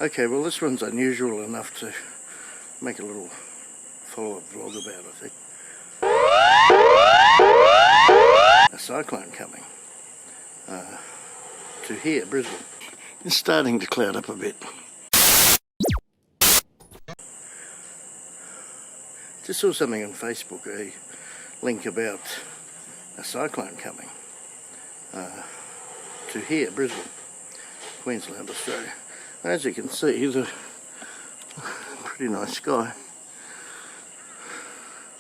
Okay, well this one's unusual enough to make a little follow-up vlog about, I think. A cyclone coming to here, Brisbane. It's starting to cloud up a bit. Just saw something on Facebook, a link about a cyclone coming to here, Brisbane, Queensland, Australia. As you can see, there's a pretty nice sky.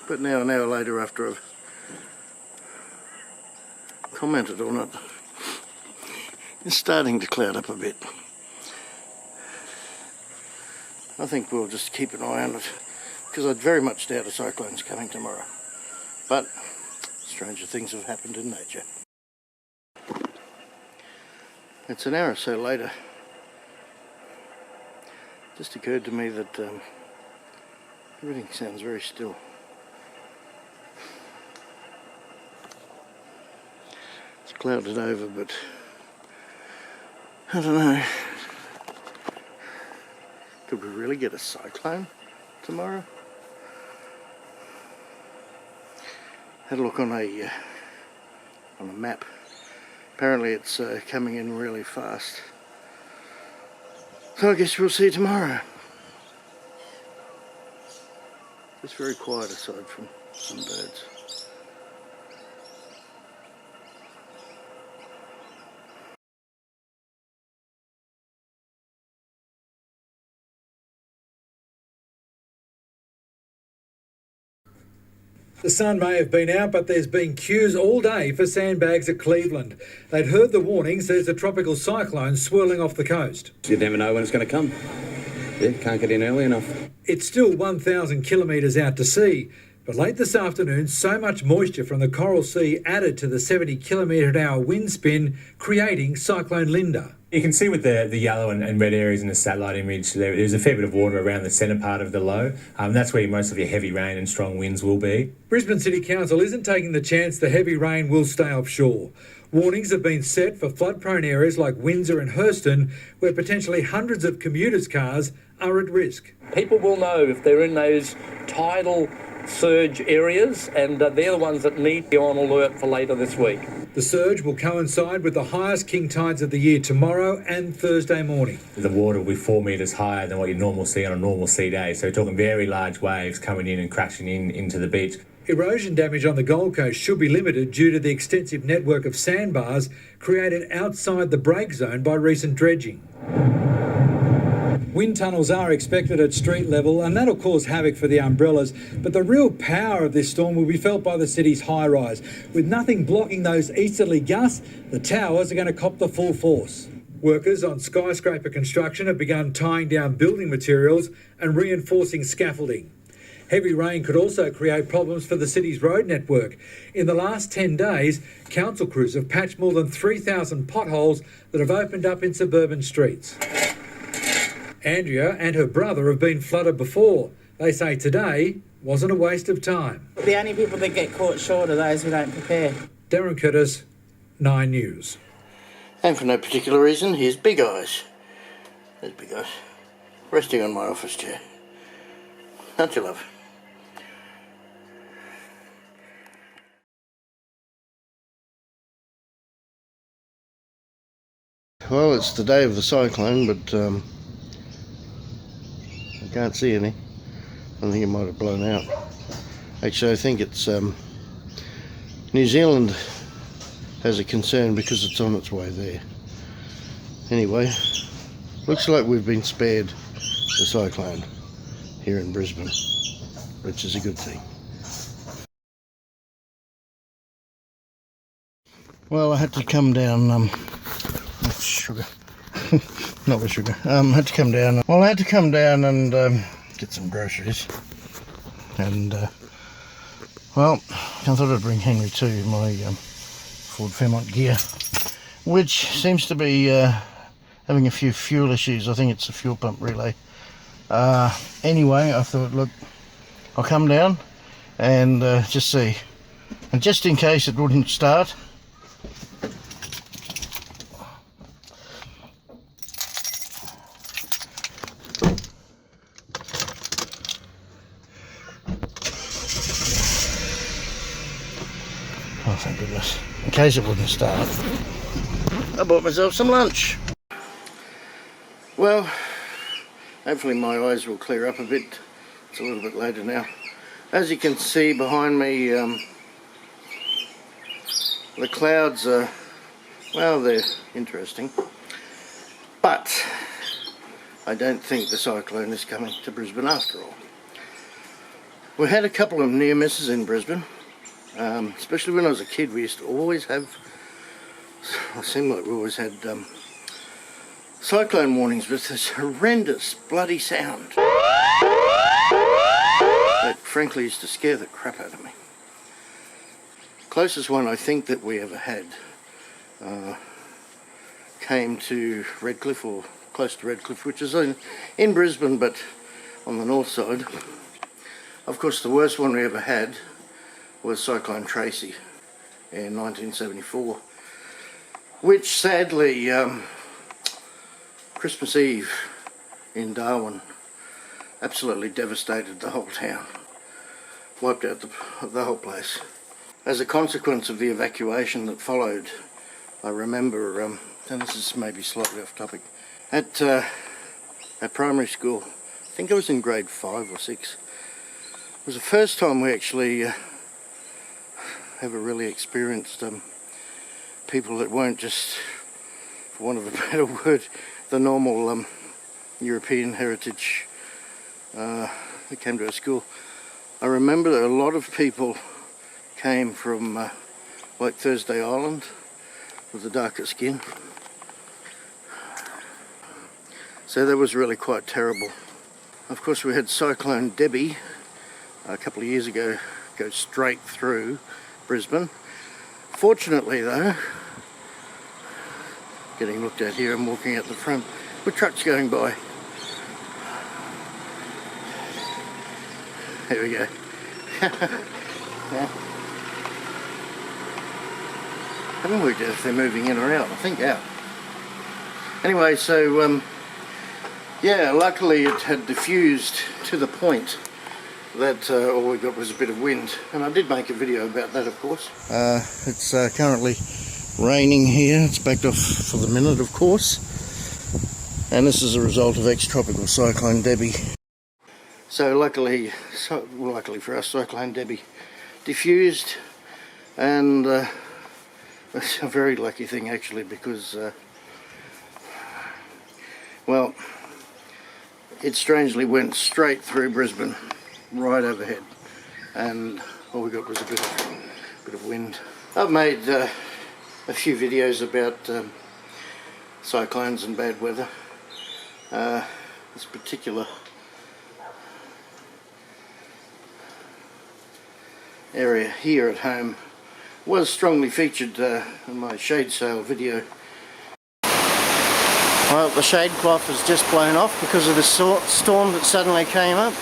But now, an hour later, after I've commented on it, it's starting to cloud up a bit. I think we'll just keep an eye on it, because I very much doubt a cyclone's coming tomorrow. But stranger things have happened in nature. It's an hour or so later. It just occurred to me that everything sounds very still. It's clouded over, but I don't know. Could we really get a cyclone tomorrow? Had a look on a map. Apparently it's coming in really fast. So I guess we'll see tomorrow. It's very quiet aside from some birds. The sun may have been out, but there's been queues all day for sandbags at Cleveland. They'd heard the warnings there's a tropical cyclone swirling off the coast. You never know when it's going to come. Yeah, can't get in early enough. It's still 1,000 kilometres out to sea, but late this afternoon, so much moisture from the Coral Sea added to the 70 kilometre-an-hour wind spin, creating Cyclone Linda. You can see with the yellow and red areas in the satellite image, there's a fair bit of water around the centre part of the low. That's where most of your heavy rain and strong winds will be. Brisbane City Council isn't taking the chance the heavy rain will stay offshore. Warnings have been set for flood-prone areas like Windsor and Hurston, where potentially hundreds of commuters' cars are at risk. People will know if they're in those tidal surge areas, and they're the ones that need to be on alert for later this week. The surge will coincide with the highest king tides of the year tomorrow and Thursday morning. The water will be 4 metres higher than what you normally see on a normal sea day, so we're talking very large waves coming in and crashing into the beach. Erosion damage on the Gold Coast should be limited due to the extensive network of sandbars created outside the break zone by recent dredging. Wind tunnels are expected at street level, and that'll cause havoc for the umbrellas, but the real power of this storm will be felt by the city's high-rise. With nothing blocking those easterly gusts, the towers are going to cop the full force. Workers on skyscraper construction have begun tying down building materials and reinforcing scaffolding. Heavy rain could also create problems for the city's road network. In the last 10 days, council crews have patched more than 3,000 potholes that have opened up in suburban streets. Andrea and her brother have been flooded before. They say today wasn't a waste of time. The only people that get caught short are those who don't prepare. Darren Curtis, 9 News. And for no particular reason, here's Big Eyes. There's Big Eyes, resting on my office chair. Aren't you, love? Well, it's the day of the cyclone, but I can't see any. I think it might have blown out. Actually, I think it's New Zealand has a concern because it's on its way there. Anyway, looks like we've been spared the cyclone here in Brisbane, which is a good thing. Well, I had to come down with sugar. Not with sugar. Had to come down. Well, I had to come down and get some groceries. And well, I thought I'd bring Henry too, my Ford Fairmont gear, which seems to be having a few fuel issues. I think it's a fuel pump relay. Anyway, I thought, look, I'll come down and just see. And just in case it wouldn't start, thank goodness. In case it wouldn't start, I bought myself some lunch. Well, hopefully my eyes will clear up a bit. It's a little bit later now. As you can see behind me, the clouds are, well, they're interesting. But I don't think the cyclone is coming to Brisbane after all. We had a couple of near misses in Brisbane, especially when I was a kid. We used to always have, it seemed like we always had cyclone warnings with this horrendous bloody sound that frankly used to scare the crap out of me. Closest one I think that we ever had came to Redcliffe, or close to Redcliffe, which is in Brisbane but on the north side. Of course, the worst one we ever had was Cyclone Tracy in 1974, which sadly, Christmas Eve in Darwin absolutely devastated the whole town, wiped out the whole place. As a consequence of the evacuation that followed, I remember, and this is maybe slightly off topic, at primary school, I think I was in grade 5 or 6, it was the first time we actually ever really experienced people that weren't just, for want of a better word, the normal European heritage that came to our school. I remember that a lot of people came from like Thursday Island with the darker skin. So that was really quite terrible. Of course, we had Cyclone Debbie a couple of years ago go straight through Brisbane. Fortunately though, getting looked at here, I'm walking out the front with trucks going by. There we go. Yeah. Haven't worked out if they're moving in or out. I think out. Anyway, so yeah, luckily it had diffused to the point that all we got was a bit of wind, and I did make a video about that, of course. It's currently raining here. It's backed off for the minute, of course, and this is a result of ex-tropical Cyclone Debbie. So luckily for us, Cyclone Debbie diffused, and it's a very lucky thing actually, because well, it strangely went straight through Brisbane, right overhead, and all we got was a bit of wind. I've made a few videos about cyclones and bad weather. This particular area here at home was strongly featured in my shade sail video. Well, the shade cloth has just blown off because of the storm that suddenly came up,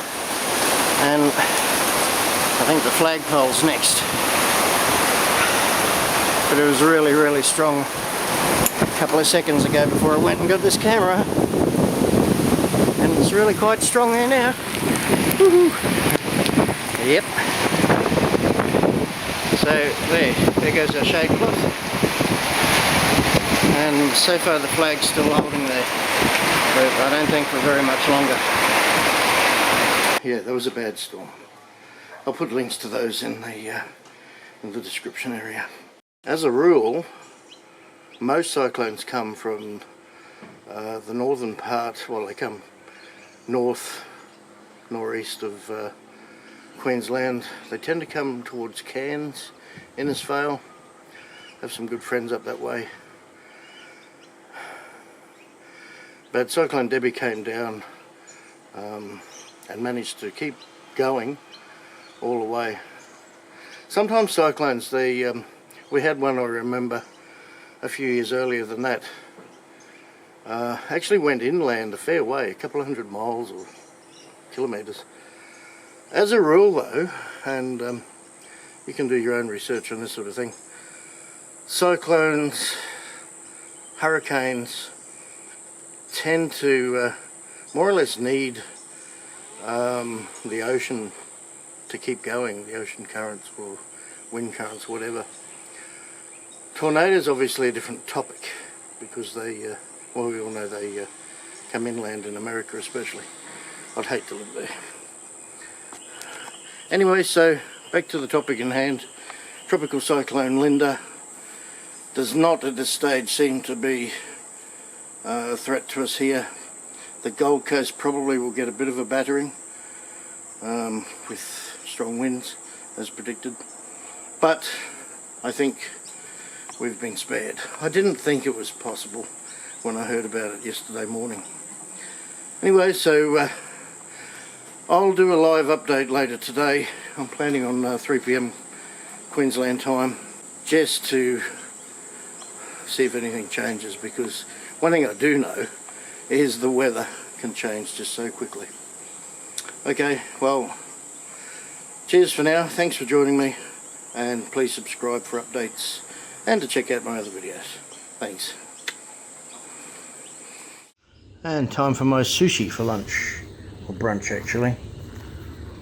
and I think the flagpole's next. But it was really, really strong a couple of seconds ago before I went and got this camera, and it's really quite strong there now. Woohoo! Yep. So there goes our shade cloth. And so far the flag's still holding there, but I don't think for very much longer. Yeah, that was a bad storm. I'll put links to those in the description area. As a rule, most cyclones come from the northern part. Well, they come northeast of Queensland. They tend to come towards Cairns, Innisfail. Have some good friends up that way. But Cyclone Debbie came down and managed to keep going all the way. Sometimes cyclones, we had one, I remember, a few years earlier than that. Actually went inland a fair way, a couple of 100 miles or kilometres. As a rule though, and you can do your own research on this sort of thing, cyclones, hurricanes, tend to more or less need the ocean to keep going, the ocean currents or wind currents, whatever. Tornadoes obviously a different topic because they, well, we all know they come inland in America especially. I'd hate to live there. Anyway, so back to the topic in hand. Tropical Cyclone Linda does not at this stage seem to be a threat to us here. The Gold Coast probably will get a bit of a battering with strong winds as predicted, but I think we've been spared. I didn't think it was possible when I heard about it yesterday morning. Anyway, so I'll do a live update later today. I'm planning on 3 PM Queensland time, just to see if anything changes, because one thing I do know is the weather can change just so quickly. Okay, well, cheers for now. Thanks for joining me, and please subscribe for updates and to check out my other videos. Thanks. And time for my sushi for lunch, or brunch actually.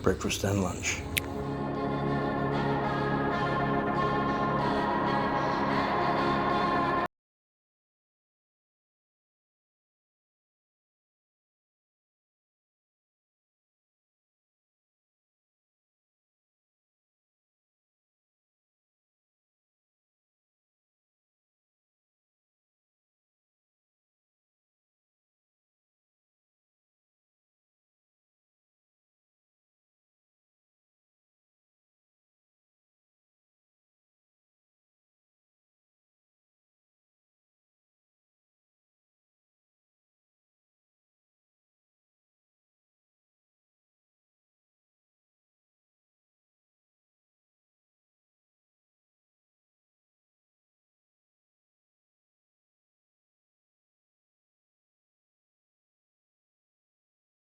Breakfast and lunch.